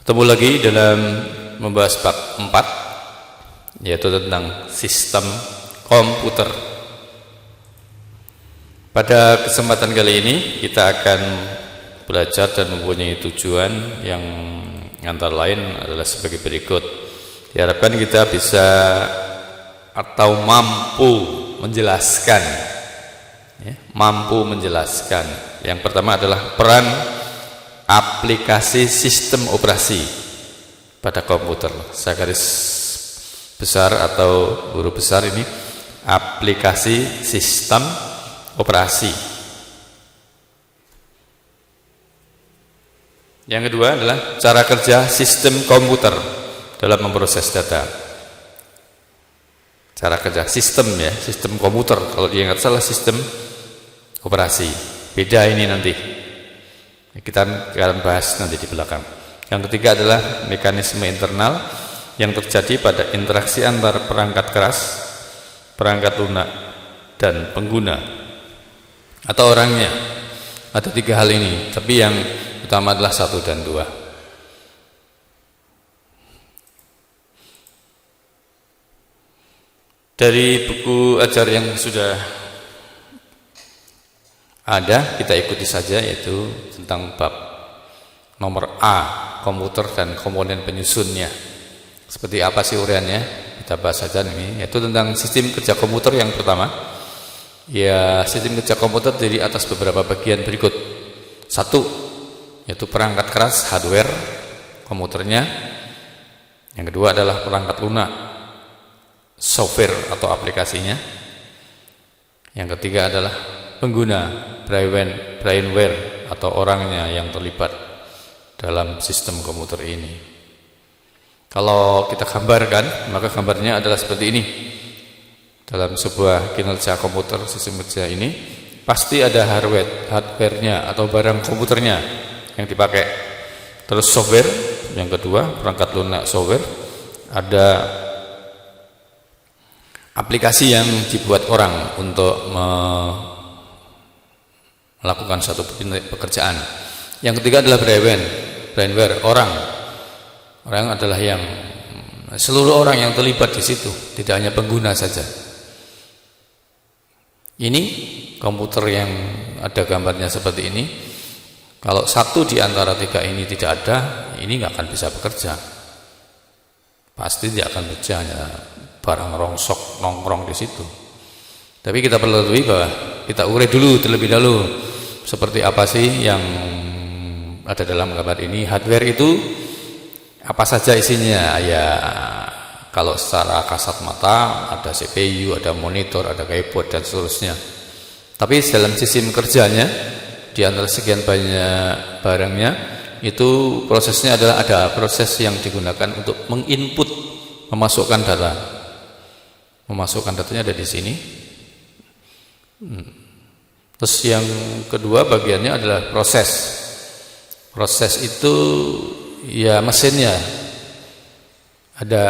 Ketemu lagi dalam membahas bab 4, yaitu tentang sistem komputer. Pada kesempatan kali ini kita akan belajar dan mempunyai tujuan yang antara lain adalah sebagai berikut. Diharapkan kita bisa atau mampu menjelaskan, Yang pertama adalah peran aplikasi sistem operasi pada komputer. Saya garis besar atau huruf besar ini, aplikasi sistem operasi. Yang kedua adalah cara kerja sistem komputer dalam memproses data. Cara kerja sistem, sistem komputer. Kalau diingat salah sistem operasi, beda ini nanti. Kita akan bahas nanti di belakang. Yang ketiga adalah mekanisme internal yang terjadi pada interaksi antar perangkat keras, perangkat lunak, dan pengguna atau orangnya. Ada 3 hal ini, tapi yang utama adalah 1 dan 2. Dari buku ajar yang sudah ada, kita ikuti saja, yaitu tentang bab nomor A, komputer dan komponen penyusunnya. Seperti apa sih uraiannya? Kita bahas saja ini, yaitu tentang sistem kerja komputer. Yang pertama, sistem kerja komputer terdiri atas beberapa bagian berikut. 1, yaitu perangkat keras, hardware komputernya. Yang kedua adalah perangkat lunak, software atau aplikasinya. Yang ketiga adalah pengguna, brainware atau orangnya yang terlibat dalam sistem komputer ini. Kalau kita gambarkan, maka gambarnya adalah seperti ini. Dalam sebuah kinerja komputer, sistem kerja ini pasti ada hardware-nya atau barang komputernya yang dipakai. Terus software, yang kedua perangkat lunak software, ada aplikasi yang dibuat orang untuk melakukan suatu pekerjaan. Yang ketiga adalah brainware, orang adalah yang seluruh orang yang terlibat di situ, tidak hanya pengguna saja. Ini komputer yang ada gambarnya seperti ini. Kalau 1 di antara 3 ini tidak ada, ini nggak akan bisa bekerja. Pasti dia akan bekerja, hanya barang rongsok nongkrong di situ. Tapi kita perlu ketahui bahwa kita urai dulu terlebih dahulu seperti apa sih yang ada dalam gambar ini. Hardware itu apa saja isinya? Kalau secara kasat mata ada CPU, ada monitor, ada keyboard dan seterusnya. Tapi dalam sistem kerjanya, di antara sekian banyak barangnya, itu prosesnya adalah ada proses yang digunakan untuk menginput, memasukkan data. Memasukkan datanya ada di sini. Terus yang kedua bagiannya adalah proses. Proses itu mesinnya. Ada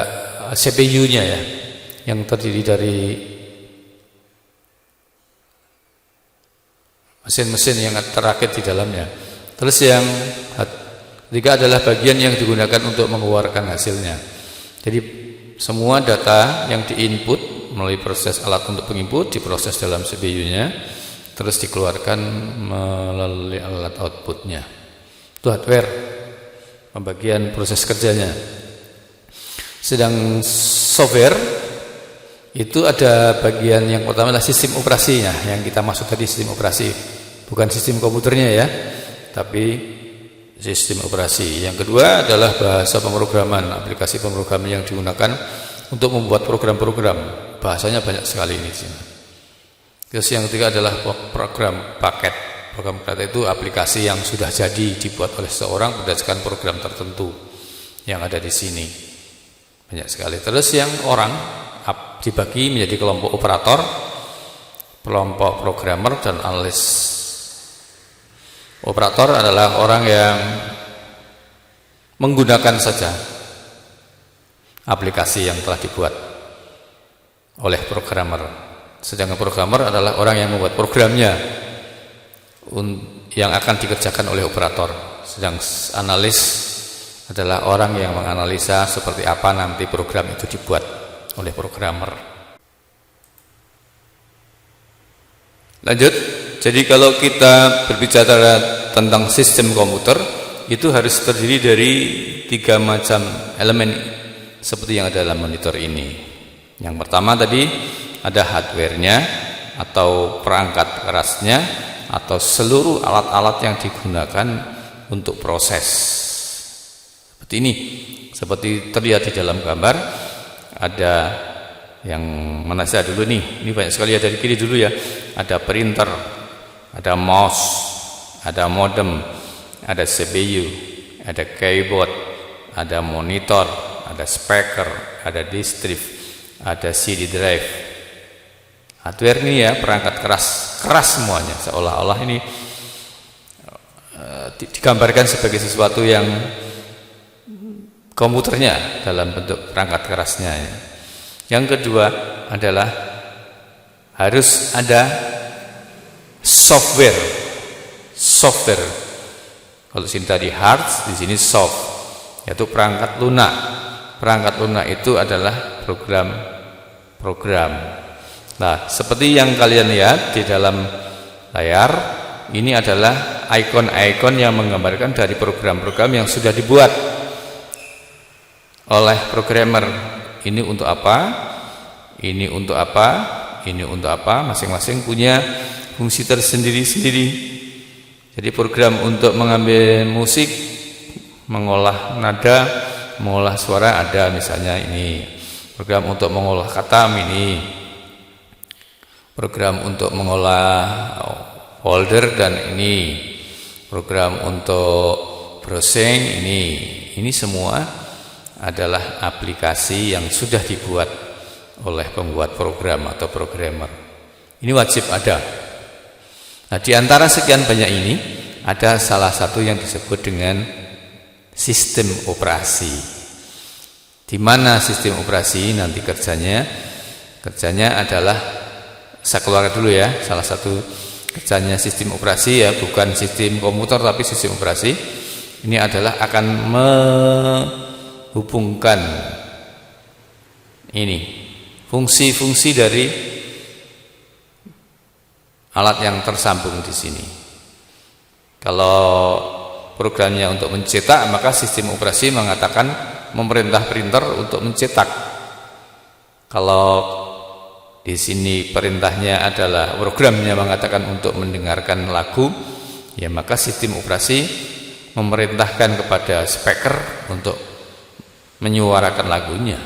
CPU-nya yang terdiri dari mesin-mesin yang terakit di dalamnya. Terus yang ketiga adalah bagian yang digunakan untuk mengeluarkan hasilnya. Jadi semua data yang diinput melalui proses alat untuk penginput diproses dalam CPU-nya, terus dikeluarkan melalui alat outputnya. Itu hardware, pembagian proses kerjanya. Sedang software itu ada bagian yang pertama adalah sistem operasinya, yang kita maksud tadi sistem operasi, bukan sistem komputernya tapi sistem operasi. Yang kedua adalah bahasa pemrograman, aplikasi pemrograman yang digunakan untuk membuat program-program. Bahasanya banyak sekali ini. Terus yang ketiga adalah program paket. Program paket itu aplikasi yang sudah jadi dibuat oleh seseorang berdasarkan program tertentu yang ada di sini. Banyak sekali. Terus yang orang dibagi menjadi kelompok operator, kelompok programmer, dan analis. Operator adalah orang yang menggunakan saja aplikasi yang telah dibuat oleh programmer. Sedangkan programmer adalah orang yang membuat programnya yang akan dikerjakan oleh operator. Sedang analis adalah orang yang menganalisa seperti apa nanti program itu dibuat oleh programmer. Lanjut. Jadi kalau kita berbicara tentang sistem komputer, itu harus terdiri dari 3 macam elemen seperti yang ada dalam monitor ini. Yang pertama tadi ada hardware-nya atau perangkat kerasnya atau seluruh alat-alat yang digunakan untuk proses. Seperti ini, seperti terlihat di dalam gambar. Ada yang mana saja dulu nih? Ini banyak sekali ya, dari kiri dulu ya. Ada printer, ada mouse, ada modem, ada CPU, ada keyboard, ada monitor, ada speaker, ada disk drive, ada CD drive. Hardware ini ya, perangkat keras semuanya, seolah-olah ini digambarkan sebagai sesuatu yang komputernya dalam bentuk perangkat kerasnya ya. Yang kedua adalah harus ada software. Kalau sini tadi hard, di sini soft, yaitu perangkat lunak. Perangkat lunak itu adalah program. Nah, seperti yang kalian lihat di dalam layar, ini adalah ikon-ikon yang menggambarkan dari program-program yang sudah dibuat oleh programmer. Ini untuk apa? Ini untuk apa? Ini untuk apa? Masing-masing punya fungsi tersendiri-sendiri. Jadi program untuk mengambil musik, mengolah nada, mengolah suara ada, misalnya ini. Program untuk mengolah kata ini. Program untuk mengolah folder dan ini. Program untuk browsing ini. Ini semua adalah aplikasi yang sudah dibuat oleh pembuat program atau programmer. Ini wajib ada. Nah, di antara sekian banyak ini ada salah satu yang disebut dengan sistem operasi. Di mana sistem operasi nanti kerjanya adalah, saya keluarkan dulu ya, salah satu kerjanya sistem operasi ya, bukan sistem komputer tapi sistem operasi. Ini adalah akan menghubungkan ini fungsi-fungsi dari alat yang tersambung di sini. Kalau programnya untuk mencetak, maka sistem operasi mengatakan memerintah printer untuk mencetak. Kalau di sini perintahnya adalah, programnya mengatakan untuk mendengarkan lagu, ya maka sistem operasi memerintahkan kepada speaker untuk menyuarakan lagunya.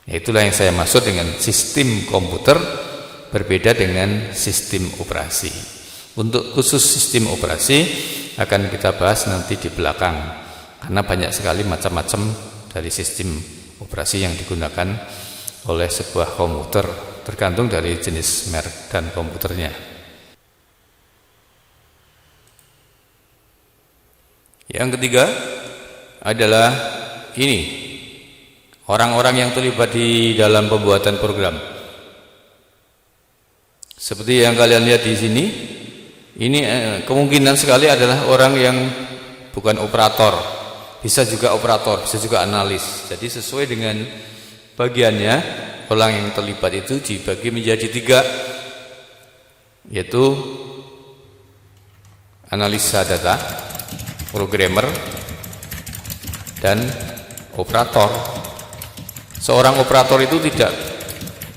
Itulah yang saya maksud dengan sistem komputer berbeda dengan sistem operasi. Untuk khusus sistem operasi akan kita bahas nanti di belakang, karena banyak sekali macam-macam dari sistem operasi yang digunakan oleh sebuah komputer, tergantung dari jenis merek dan komputernya. Yang ketiga adalah ini, orang-orang yang terlibat di dalam pembuatan program. Seperti yang kalian lihat di sini, ini kemungkinan sekali adalah orang yang bukan operator, bisa juga operator, bisa juga analis. Jadi sesuai dengan bagiannya, orang yang terlibat itu dibagi menjadi 3, yaitu analisa data, programmer, dan operator. Seorang operator itu tidak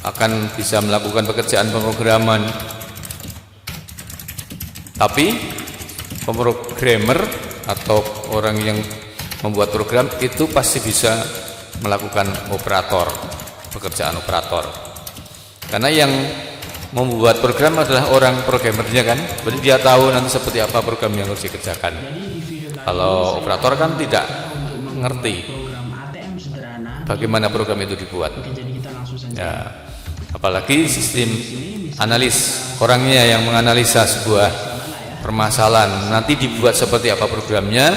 akan bisa melakukan pekerjaan pemrograman, tapi pemrogramer atau orang yang membuat program itu pasti bisa melakukan pekerjaan operator. Karena yang membuat program adalah orang programmernya kan, berarti dia tahu nanti seperti apa program yang harus dikerjakan. Kalau operator kan tidak ngerti bagaimana program itu dibuat. Ya, apalagi sistem analis, orangnya yang menganalisa sebuah permasalahan, nanti dibuat seperti apa programnya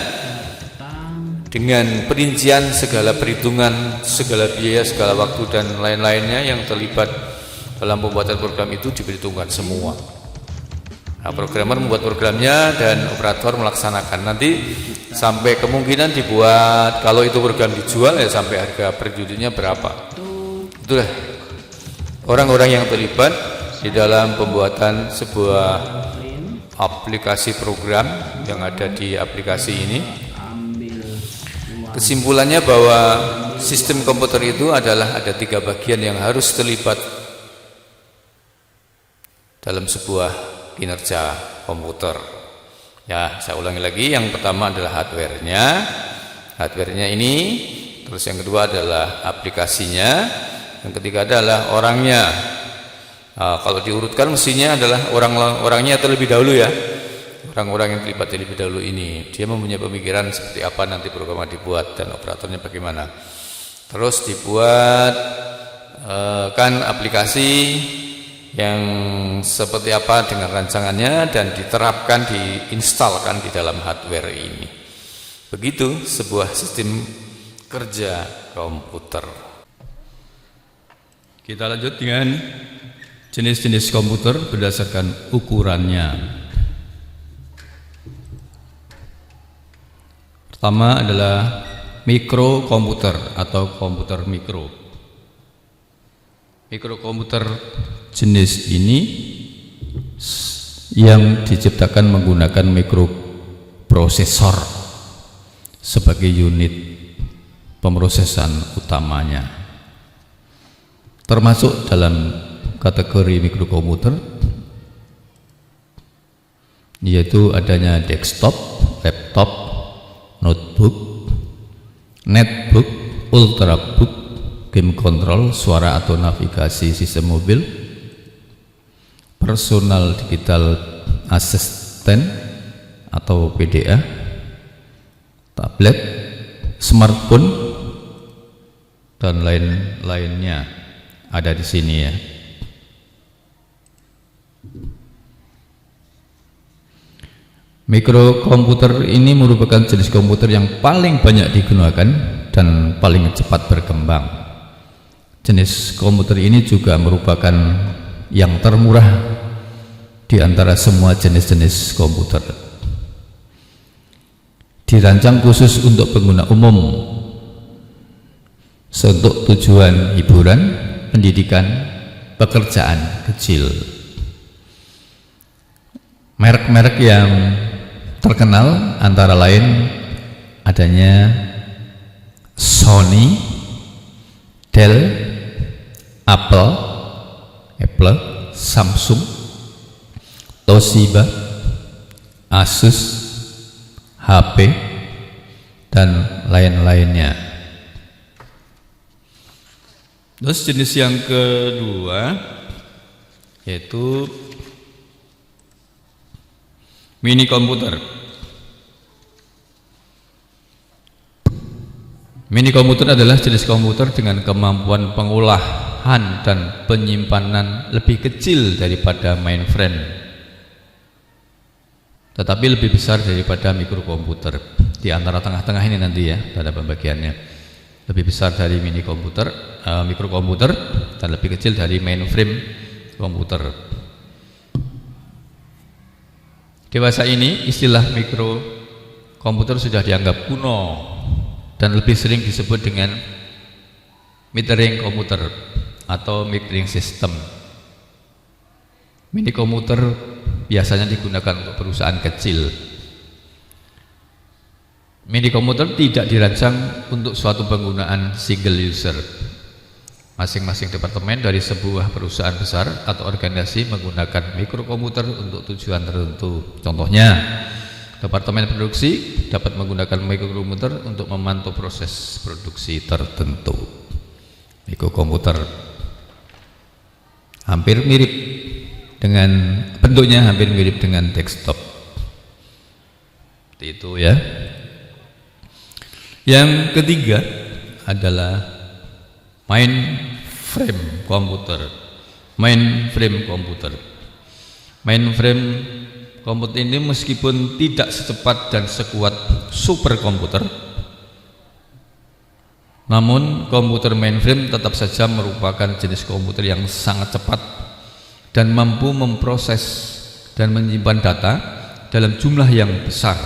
dengan perincian segala perhitungan, segala biaya, segala waktu dan lain-lainnya yang terlibat dalam pembuatan program itu diperhitungkan semua. Nah, programmer membuat programnya dan operator melaksanakan. Nanti sampai kemungkinan dibuat, kalau itu program dijual ya sampai harga per unitnya berapa. Itulah orang-orang yang terlibat di dalam pembuatan sebuah aplikasi program yang ada di aplikasi ini. Kesimpulannya bahwa sistem komputer itu adalah ada 3 bagian yang harus terlibat dalam sebuah kinerja komputer. Ya, saya ulangi lagi, yang pertama adalah hardware-nya ini, terus yang kedua adalah aplikasinya, yang ketiga adalah orangnya. Nah, kalau diurutkan mestinya adalah orangnya terlebih dahulu ya. Orang-orang yang terlibat terlebih dahulu ini, dia mempunyai pemikiran seperti apa nanti programnya dibuat dan operatornya bagaimana. Terus dibuat kan aplikasi yang seperti apa dengan rancangannya dan diterapkan, diinstalkan di dalam hardware ini. Begitu sebuah sistem kerja komputer. Kita lanjut dengan jenis-jenis komputer berdasarkan ukurannya. Pertama adalah mikrokomputer atau komputer mikro. Mikrokomputer jenis ini yang diciptakan menggunakan mikroprosesor sebagai unit pemrosesan utamanya. Termasuk dalam kategori mikrokomputer yaitu adanya desktop, laptop, notebook, netbook, ultrabook, game control, suara atau navigasi sistem mobil, personal digital assistant atau PDA, tablet, smartphone, dan lain-lainnya ada di sini ya. Mikrokomputer ini merupakan jenis komputer yang paling banyak digunakan dan paling cepat berkembang. Jenis komputer ini juga merupakan yang termurah di antara semua jenis-jenis komputer. Dirancang khusus untuk pengguna umum, untuk tujuan hiburan, pendidikan, pekerjaan kecil. Merek-merek yang terkenal antara lain adanya Sony, Dell, Apple, Samsung, Toshiba, Asus, HP, dan lain-lainnya. Terus jenis yang kedua yaitu mini komputer. Mini komputer adalah jenis komputer dengan kemampuan pengolahan dan penyimpanan lebih kecil daripada mainframe, tetapi lebih besar daripada mikrokomputer. Di antara tengah-tengah ini nanti ya pada pembagiannya, lebih besar dari mini komputer, mikrokomputer, dan lebih kecil dari mainframe komputer. Dewasa ini istilah mikrokomputer sudah dianggap kuno dan lebih sering disebut dengan metering komputer atau metering system. Mini komputer biasanya digunakan untuk perusahaan kecil. Mini komputer tidak dirancang untuk suatu penggunaan single user. Masing-masing departemen dari sebuah perusahaan besar atau organisasi menggunakan mikrokomputer untuk tujuan tertentu. Contohnya, departemen produksi dapat menggunakan mikrokomputer untuk memantau proses produksi tertentu. Mikrokomputer hampir mirip dengan bentuknya, hampir mirip dengan desktop. Seperti itu ya. Yang ketiga adalah mainframe komputer. Mainframe komputer ini meskipun tidak secepat dan sekuat superkomputer, namun komputer mainframe tetap saja merupakan jenis komputer yang sangat cepat dan mampu memproses dan menyimpan data dalam jumlah yang besar.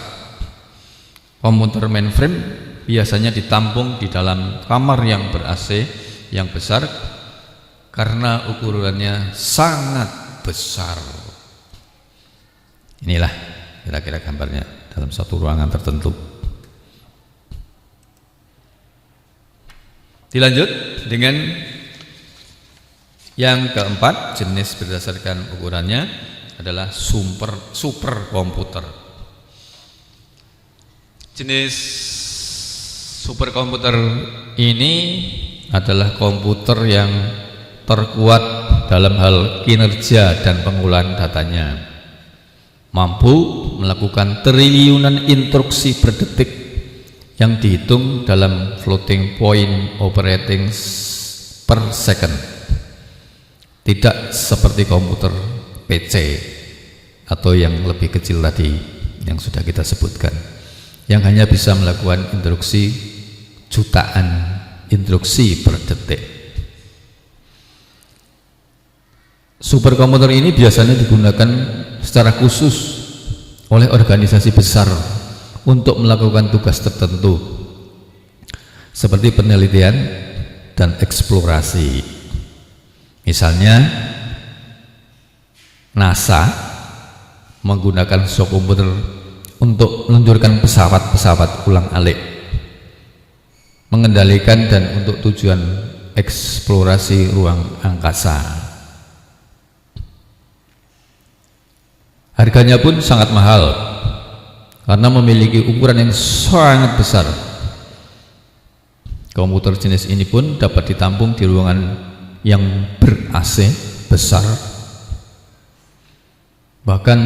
Komputer mainframe biasanya ditampung di dalam kamar yang ber-AC yang besar karena ukurannya sangat besar. Inilah kira-kira gambarnya dalam satu ruangan tertentu. Dilanjut dengan yang keempat, jenis berdasarkan ukurannya adalah super komputer. Jenis superkomputer ini adalah komputer yang terkuat dalam hal kinerja dan pengolahan datanya, mampu melakukan triliunan instruksi per detik yang dihitung dalam floating point operating per second. Tidak seperti komputer PC atau yang lebih kecil tadi yang sudah kita sebutkan, yang hanya bisa melakukan instruksi jutaan instruksi per detik. Superkomputer ini biasanya digunakan secara khusus oleh organisasi besar untuk melakukan tugas tertentu seperti penelitian dan eksplorasi. Misalnya NASA menggunakan superkomputer untuk meluncurkan pesawat-pesawat ulang-alik, mengendalikan dan untuk tujuan eksplorasi ruang angkasa. Harganya pun sangat mahal karena memiliki ukuran yang sangat besar. Komputer jenis ini pun dapat ditampung di ruangan yang ber-AC besar, bahkan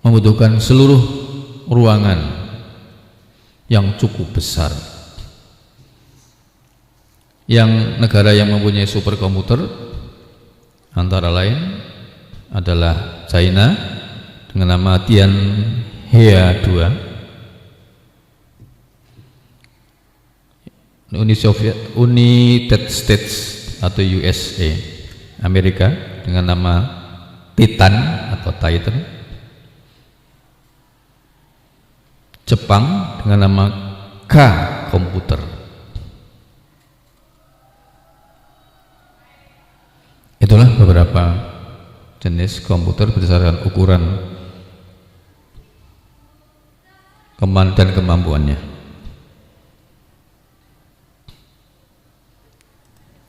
membutuhkan seluruh ruangan yang cukup besar. Yang negara yang mempunyai superkomputer antara lain adalah China dengan nama Tianhe 2, United States atau USA, Amerika dengan nama Titan atau Titan, Jepang dengan nama K komputer. Itulah beberapa jenis komputer berdasarkan ukuran dan kemampuannya.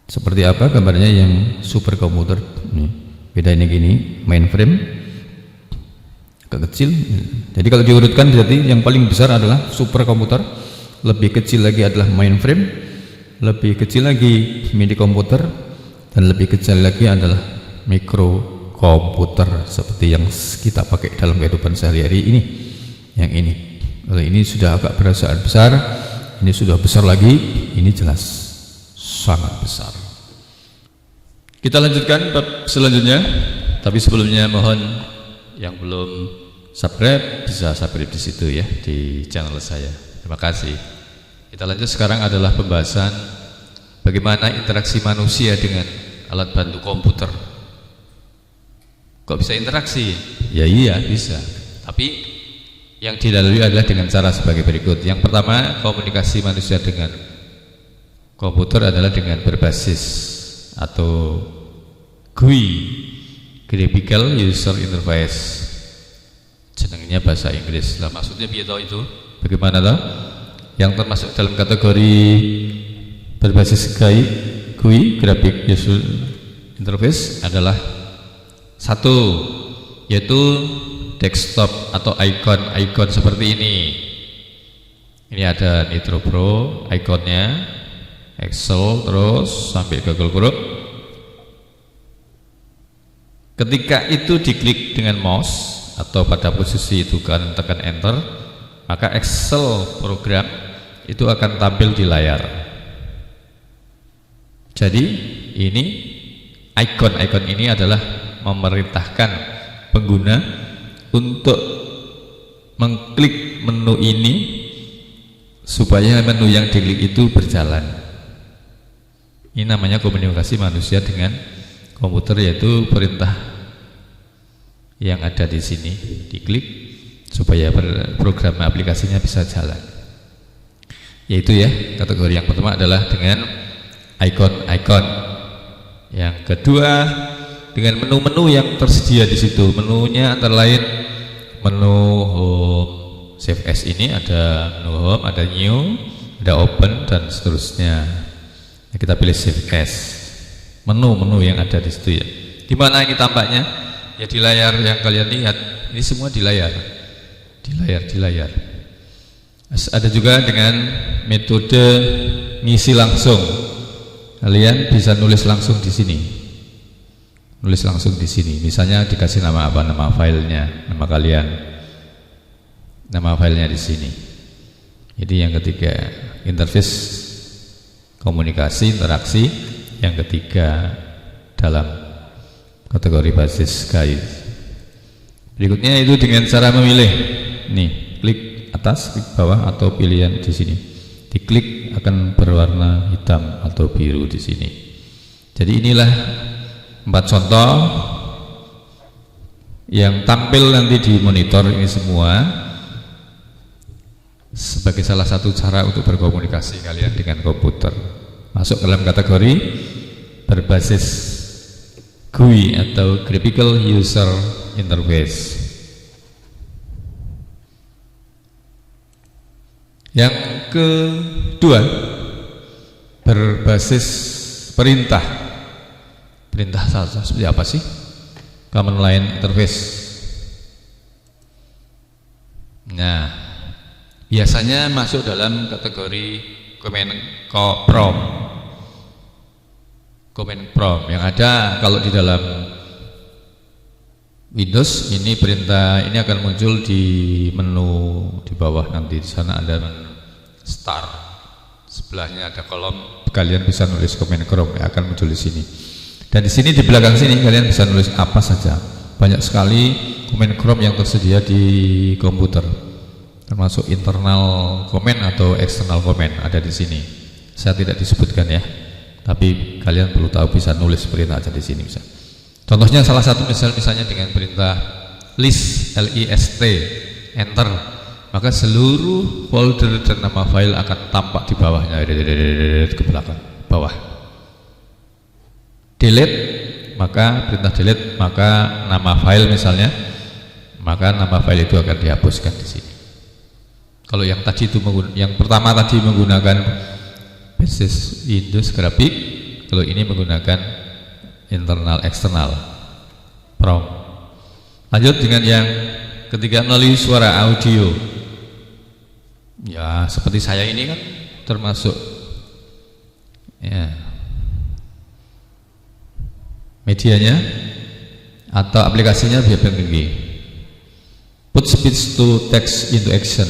Seperti apa gambarnya yang superkomputer? Beda ini gini, mainframe agak kecil. Jadi kalau diurutkan, jadi yang paling besar adalah superkomputer, lebih kecil lagi adalah mainframe, lebih kecil lagi mini komputer, dan lebih kecil lagi adalah mikrokomputer seperti yang kita pakai dalam kehidupan sehari-hari ini. Yang ini, kalau ini sudah agak berasa besar, ini sudah besar lagi, ini jelas sangat besar. Kita lanjutkan bab selanjutnya, tapi sebelumnya mohon yang belum subscribe bisa subscribe di situ ya, di channel saya. Terima kasih. Kita lanjut sekarang adalah pembahasan bagaimana interaksi manusia dengan alat bantu komputer. Kok bisa interaksi? Ya iya bisa, tapi yang dilalui adalah dengan cara sebagai berikut. Yang pertama, komunikasi manusia dengan komputer adalah dengan berbasis atau GUI, Graphical User Interface, jenengnya bahasa Inggris. Nah, maksudnya biar itu bagaimana toh? Yang termasuk dalam kategori berbasis GUI, Graphic User Interface adalah satu, yaitu desktop atau icon seperti ini. Ini ada Nitro Pro ikonnya, Excel, terus sampai Google Chrome. Ketika itu diklik dengan mouse atau pada posisi itu kan tekan enter, maka Excel program itu akan tampil di layar. Jadi ini icon ini adalah memerintahkan pengguna untuk mengklik menu ini supaya menu yang diklik itu berjalan. Ini namanya komunikasi manusia dengan komputer, yaitu perintah yang ada di sini, diklik supaya program aplikasinya bisa jalan. Yaitu ya, kategori yang pertama adalah dengan icon-icon. Yang kedua dengan menu-menu yang tersedia di situ. Menunya antara lain menu home, save as ini ada menu home, ada new, ada open dan seterusnya. Nah, kita pilih save as. Menu-menu yang ada di situ ya. Di mana ini tampaknya? Ya di layar yang kalian lihat. Ini semua di layar. Di layar. Ada juga dengan metode ngisi langsung. Kalian bisa nulis langsung di sini. Nulis langsung di sini. Misalnya dikasih nama apa? Nama filenya, nama kalian. Nama filenya di sini. Jadi yang ketiga, interface komunikasi, interaksi. Yang ketiga dalam kategori basis guide. Berikutnya itu dengan cara memilih. Nih, klik atas, klik bawah atau pilihan di sini. Diklik akan berwarna hitam atau biru di sini. Jadi inilah 4 contoh yang tampil nanti di monitor ini semua sebagai salah satu cara untuk berkomunikasi kalian dengan komputer. Masuk dalam kategori berbasis GUI atau Graphical User Interface. Yang kedua, berbasis perintah. Perintah saja seperti apa sih? Command Line Interface. Nah, biasanya masuk dalam kategori command prompt yang ada kalau di dalam Windows ini perintah ini akan muncul di menu di bawah, nanti di sana ada menu start, sebelahnya ada kolom, kalian bisa nulis command prompt yang akan muncul di sini. Dan di sini di belakang sini kalian bisa nulis apa saja. Banyak sekali command prompt yang tersedia di komputer, termasuk internal command atau external command ada di sini. Saya tidak disebutkan ya, tapi kalian perlu tahu bisa nulis perintah aja di sini bisa. Contohnya salah satu misalnya dengan perintah list, list, enter, maka seluruh folder dan nama file akan tampak di bawahnya ke belakang bawah. Delete, maka perintah delete, maka nama file misalnya, maka nama file itu akan dihapuskan di sini. Kalau yang tadi itu yang pertama tadi menggunakan basis Windows grafik, kalau ini menggunakan internal eksternal prompt. Lanjut dengan yang ketiga, melalui suara audio. Ya seperti saya ini kan termasuk ya medianya atau aplikasinya BPMG. Put speech to text into action.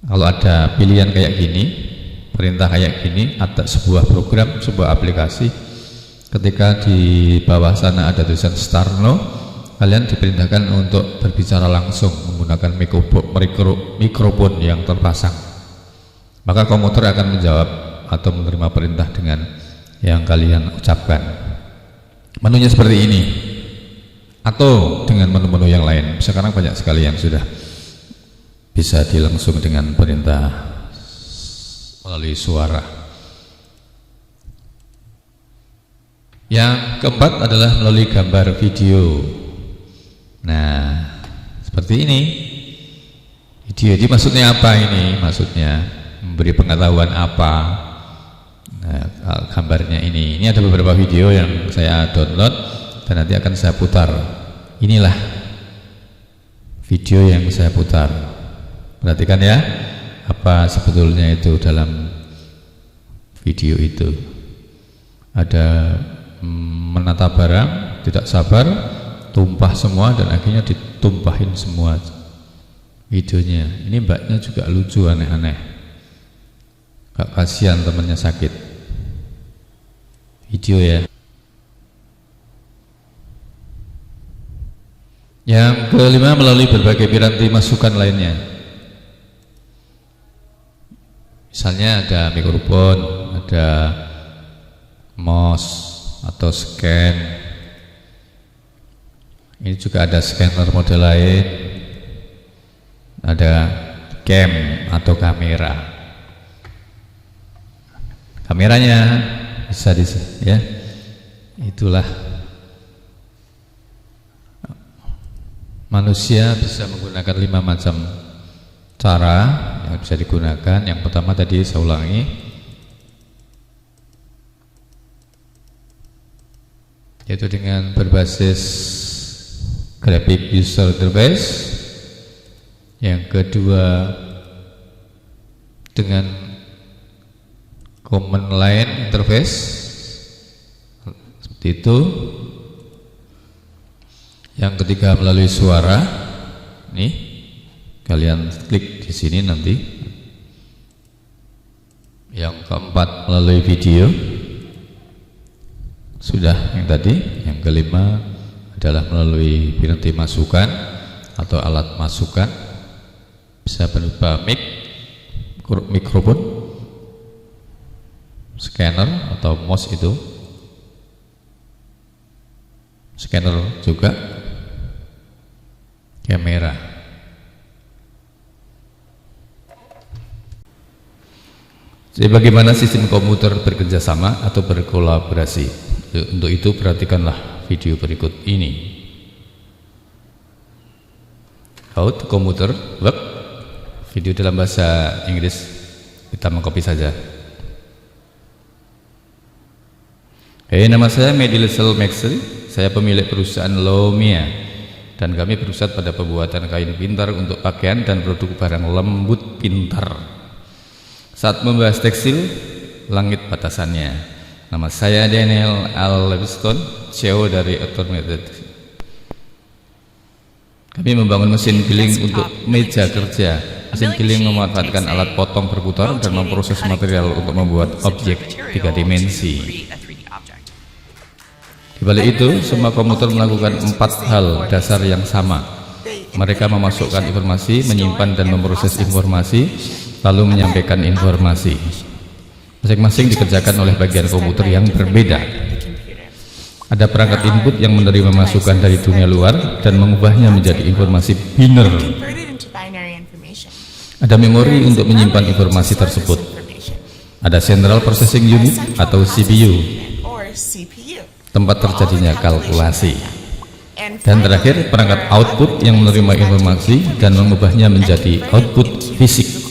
Kalau ada pilihan kayak gini, perintah kayak gini, ada sebuah program, sebuah aplikasi, ketika di bawah sana ada tulisan start now, kalian diperintahkan untuk berbicara langsung menggunakan mikrofon yang terpasang. Maka komputer akan menjawab atau menerima perintah dengan yang kalian ucapkan. Menunya seperti ini atau dengan menu-menu yang lain. Sekarang banyak sekali yang sudah bisa dilangsung dengan perintah melalui suara. Yang keempat adalah melalui gambar video. Nah, seperti ini. Video ini maksudnya apa ini? Maksudnya memberi pengetahuan apa? Nah, gambarnya ini. Ini ada beberapa video yang saya download dan nanti akan saya putar. Inilah video yang saya putar. Perhatikan ya, apa sebetulnya itu dalam video itu. Ada menata barang, tidak sabar, tumpah semua dan akhirnya ditumpahin semua videonya. Ini mbaknya juga lucu, aneh-aneh, gak kasihan temannya sakit. Video ya. Yang kelima, melalui berbagai piranti masukan lainnya. Misalnya ada mikrofon, ada mouse atau scan. Ini juga ada scanner model lain, ada cam atau kamera. Kameranya bisa ya. Itulah manusia bisa menggunakan 5 macam cara yang bisa digunakan. Yang pertama tadi saya ulangi, yaitu dengan berbasis graphic user interface. Yang kedua dengan command line interface seperti itu. Yang ketiga melalui suara. Nih, kalian klik di sini nanti. Yang keempat melalui video. Sudah yang tadi. Yang kelima adalah melalui pintu masukan atau alat masukan, bisa berupa mic, mikrofon, scanner atau mouse itu, scanner juga, kamera. Jadi bagaimana sistem komputer bekerja sama atau berkolaborasi? Untuk itu perhatikanlah video berikut ini. How to computer work, video dalam bahasa Inggris, kita mengcopy saja. Nama saya Medilesel Maxel, saya pemilik perusahaan Lomia, dan kami berpusat pada pembuatan kain pintar untuk pakaian dan produk barang lembut pintar. Saat membahas tekstil, langit batasannya. Nama saya Daniel Al Leviston, CEO dari Automated. Kami membangun mesin giling untuk meja kerja. Mesin giling memanfaatkan alat potong berputar dan memproses material untuk membuat objek 3 dimensi. Di balik itu, semua komputer melakukan 4 hal dasar yang sama. Mereka memasukkan informasi, menyimpan dan memproses informasi, lalu menyampaikan informasi. Masing-masing dikerjakan oleh bagian komputer yang berbeda. Ada perangkat input yang menerima masukan dari dunia luar dan mengubahnya menjadi informasi biner. Ada memori untuk menyimpan informasi tersebut. Ada Central Processing Unit atau CPU, tempat terjadinya kalkulasi. Dan terakhir, perangkat output yang menerima informasi dan mengubahnya menjadi output fisik.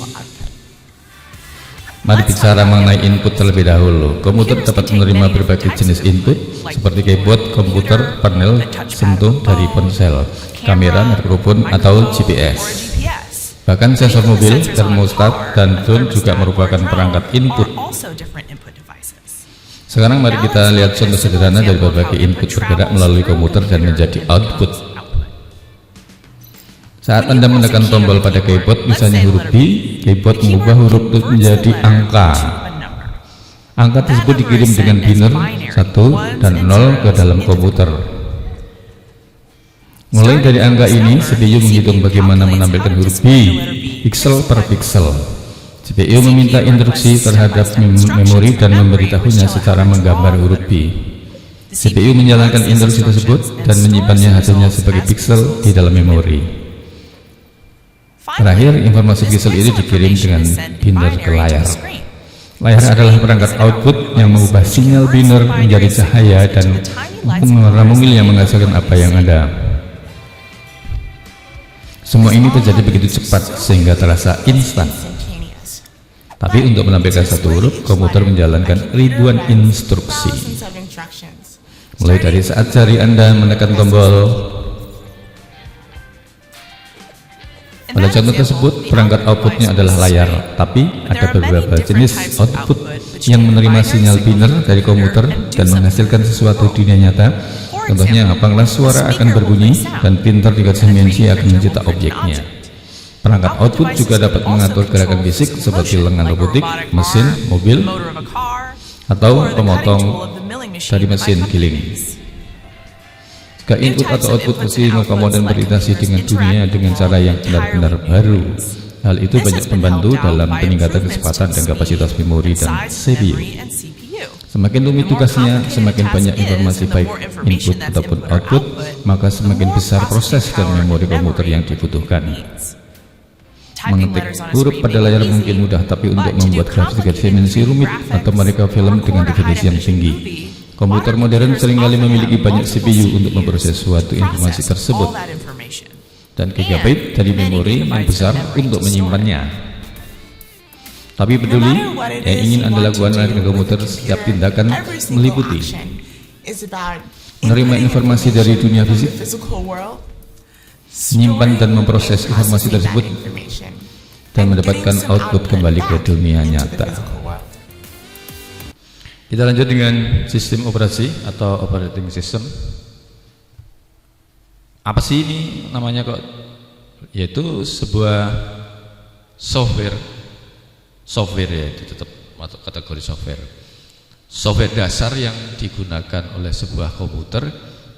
Mari bicara mengenai input terlebih dahulu. Komputer dapat menerima berbagai jenis input seperti keyboard, komputer, panel, sentuh dari ponsel, kamera, mikrofon, atau GPS. Bahkan sensor mobil, termostat, dan drone juga merupakan perangkat input. Sekarang mari kita lihat contoh sederhana dari berbagai input bergerak melalui komputer dan menjadi output. Saat Anda menekan tombol pada keyboard, misalnya huruf B, keyboard mengubah huruf itu menjadi angka. Angka tersebut dikirim dengan biner 1 dan 0 ke dalam komputer. Mulai dari angka ini, CPU menghitung bagaimana menampilkan huruf B, pixel per pixel. CPU meminta instruksi terhadap memori dan memberitahunya secara menggambar huruf B. CPU menjalankan instruksi tersebut dan menyimpannya hasilnya sebagai pixel di dalam memori. Terakhir, informasi pixel itu dikirim dengan biner ke layar. Layar adalah perangkat output yang mengubah sinyal biner menjadi cahaya dan warna mungil yang menghasilkan apa yang ada. Semua ini terjadi begitu cepat sehingga terasa instan. Tapi untuk menampilkan satu huruf, komputer menjalankan ribuan instruksi. Mulai dari saat jari Anda menekan tombol. Pada contoh tersebut, perangkat outputnya adalah layar, tapi ada beberapa jenis output yang menerima sinyal biner dari komputer dan menghasilkan sesuatu di dunia nyata. Contohnya, panggilan suara akan berbunyi dan printer 3 dimensi akan mencetak objeknya. Perangkat output juga dapat mengatur gerakan fisik seperti lengan robotik, mesin, mobil, atau pemotong dari mesin giling. Jika input atau output mesin komponen berinteraksi dengan dunia dengan cara yang benar-benar baru, hal itu banyak membantu dalam peningkatan kecepatan dan kapasitas memori dan CPU. Semakin rumit tugasnya, semakin banyak informasi baik input ataupun output, maka semakin besar proses dan memori komputer yang dibutuhkan. Mengetik huruf pada layar mungkin mudah, tapi untuk membuat grafik tiga dimensi rumit atau mereka film dengan definisi yang tinggi. Komputer modern seringkali memiliki banyak CPU untuk memproses suatu informasi tersebut dan gigabyte dari memori yang besar untuk menyimpannya. Tapi peduli, yang ingin Anda lakukan dengan komputer, setiap tindakan meliputi menerima informasi dari dunia fisik, menyimpan dan memproses informasi tersebut, dan mendapatkan output kembali ke dunia nyata. Kita lanjut dengan sistem operasi atau operating system. Apa sih ini namanya kok? Yaitu sebuah software ya, itu tetap masuk kategori software dasar yang digunakan oleh sebuah komputer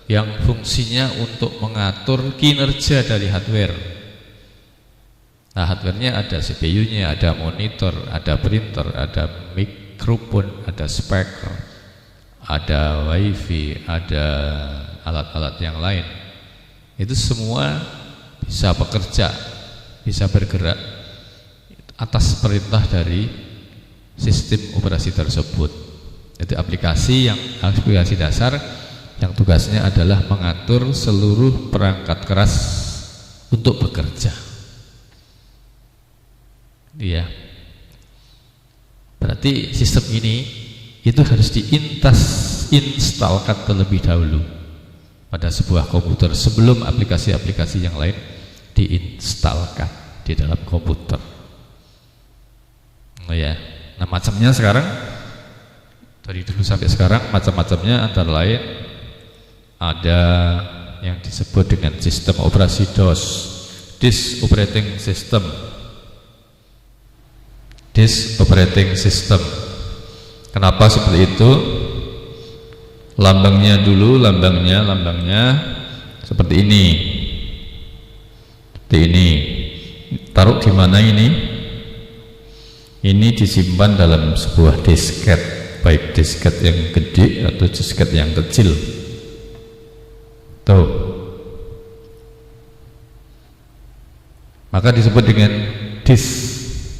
yang fungsinya untuk mengatur kinerja dari hardware. Nah, hardware-nya ada CPU-nya, ada monitor, ada printer, ada mikrofon, ada speaker, ada wifi, ada alat-alat yang lain. Itu semua bisa bekerja, bisa bergerak atas perintah dari sistem operasi tersebut. Itu aplikasi dasar yang tugasnya adalah mengatur seluruh perangkat keras untuk bekerja. Iya. Berarti sistem ini itu harus diinstalkan terlebih dahulu pada sebuah komputer sebelum aplikasi-aplikasi yang lain diinstalkan di dalam komputer. Ya, nah macamnya sekarang dari dulu sampai sekarang macam-macamnya antara lain ada yang disebut dengan sistem operasi DOS, Disk Operating System. Kenapa seperti itu? Lambangnya seperti ini. Seperti ini. Taruh di mana ini? Ini disimpan dalam sebuah disket, baik disket yang gede atau disket yang kecil. Tuh. Maka disebut dengan disk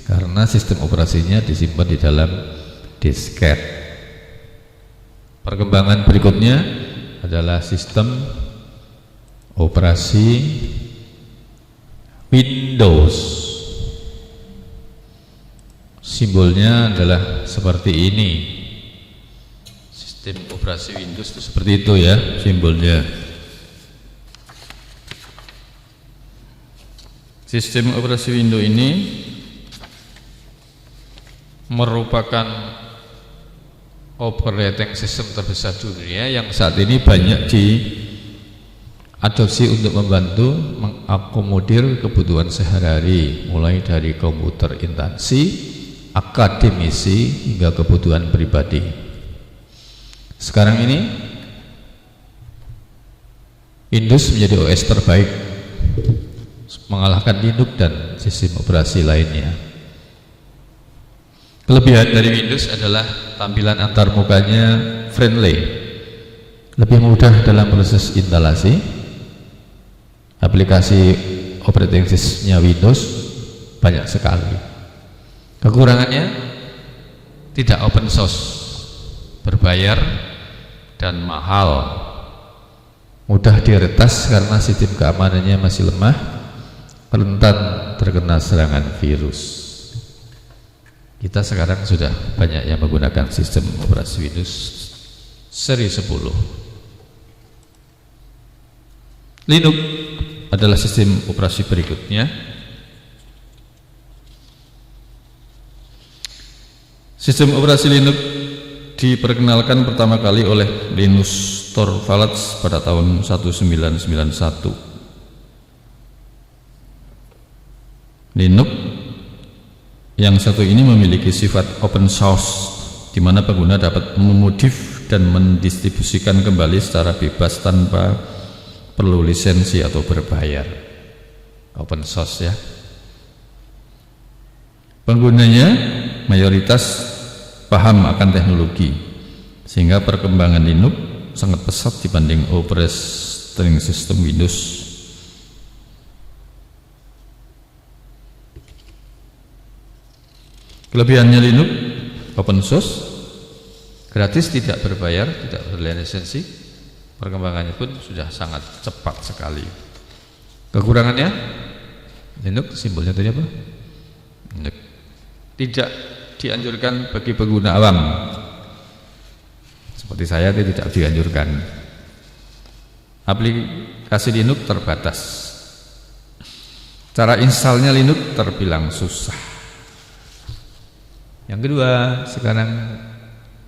karena sistem operasinya disimpan di dalam disket. Perkembangan berikutnya adalah sistem operasi Windows. Simbolnya adalah seperti ini. Sistem operasi Windows itu seperti itu ya simbolnya. Sistem operasi Windows ini merupakan operating system terbesar dunia yang saat ini banyak diadopsi untuk membantu mengakomodir kebutuhan sehari-hari, mulai dari komputer instansi, akademisi hingga kebutuhan pribadi. Sekarang ini Windows menjadi OS terbaik, mengalahkan Linux dan sistem operasi lainnya. Kelebihan dari Windows adalah tampilan antarmukanya friendly, lebih mudah dalam proses instalasi. Aplikasi operating systemnya Windows banyak sekali. Kekurangannya tidak open source, berbayar dan mahal, mudah diretas karena sistem keamanannya masih lemah, rentan terkena serangan virus. Kita sekarang sudah banyak yang menggunakan sistem operasi Windows seri 10. Linux adalah sistem operasi berikutnya. Sistem operasi Linux diperkenalkan pertama kali oleh Linus Torvalds pada tahun 1991. Linux yang satu ini memiliki sifat open source, di mana pengguna dapat memodif dan mendistribusikan kembali secara bebas tanpa perlu lisensi atau berbayar. Open source ya. Penggunanya mayoritas paham akan teknologi, sehingga perkembangan Linux sangat pesat dibanding operating system Windows. Kelebihannya Linux open source, gratis, tidak berbayar, tidak berlisensi, perkembangannya pun sudah sangat cepat sekali. Kekurangannya Linux simbolnya tadi apa? Linux. Tidak dianjurkan bagi pengguna awam seperti saya, tidak dianjurkan. Aplikasi Linux terbatas, cara installnya Linux terbilang susah. Yang kedua, sekarang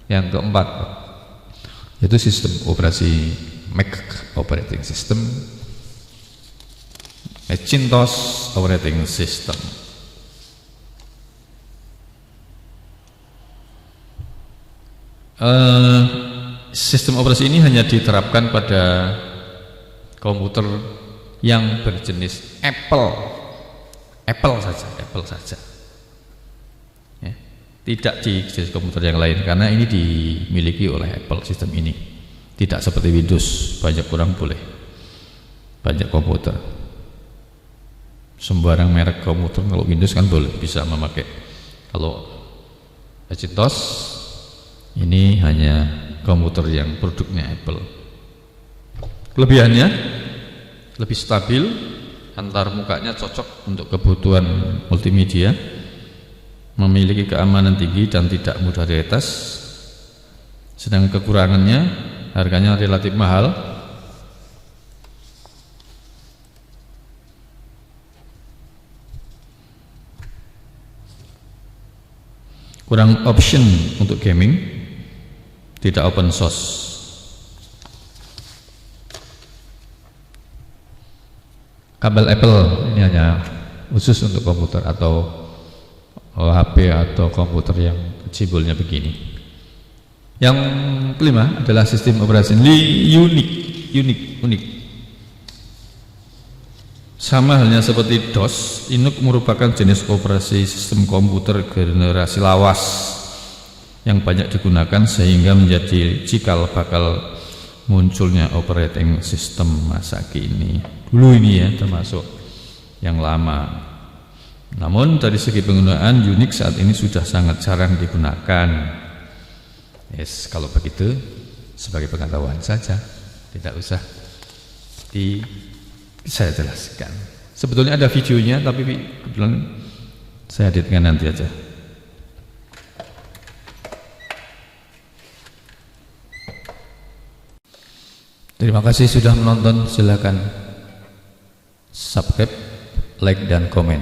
yang keempat, yaitu sistem operasi Mac operating system, Macintosh operating system. Sistem operasi ini hanya diterapkan pada komputer yang berjenis Apple saja. Ya, tidak di jenis komputer yang lain, karena ini dimiliki oleh Apple sistem ini. Tidak seperti Windows, banyak orang boleh, banyak komputer. Sembarang merek komputer, kalau Windows kan boleh, bisa memakai. Kalau Macintosh ini hanya komputer yang produknya Apple. Kelebihannya lebih stabil, antar mukanya cocok untuk kebutuhan multimedia, memiliki keamanan tinggi dan tidak mudah diretas. Sedang kekurangannya, harganya relatif mahal. Kurang option untuk gaming, tidak open source. Kabel Apple ini hanya khusus untuk komputer atau HP atau komputer yang simbolnya begini. Yang kelima adalah sistem operasi unik. Sama halnya seperti DOS, Linux merupakan jenis operasi sistem komputer generasi lawas yang banyak digunakan, sehingga menjadi cikal bakal munculnya operating system masa kini. Dulu ini ya, termasuk yang lama. Namun dari segi penggunaan, Unix saat ini sudah sangat jarang digunakan. Yes, kalau begitu sebagai pengetahuan saja, tidak usah saya jelaskan. Sebetulnya ada videonya, tapi kebetulan saya editkan nanti aja. Terima kasih sudah menonton. Silakan subscribe, like, dan komen.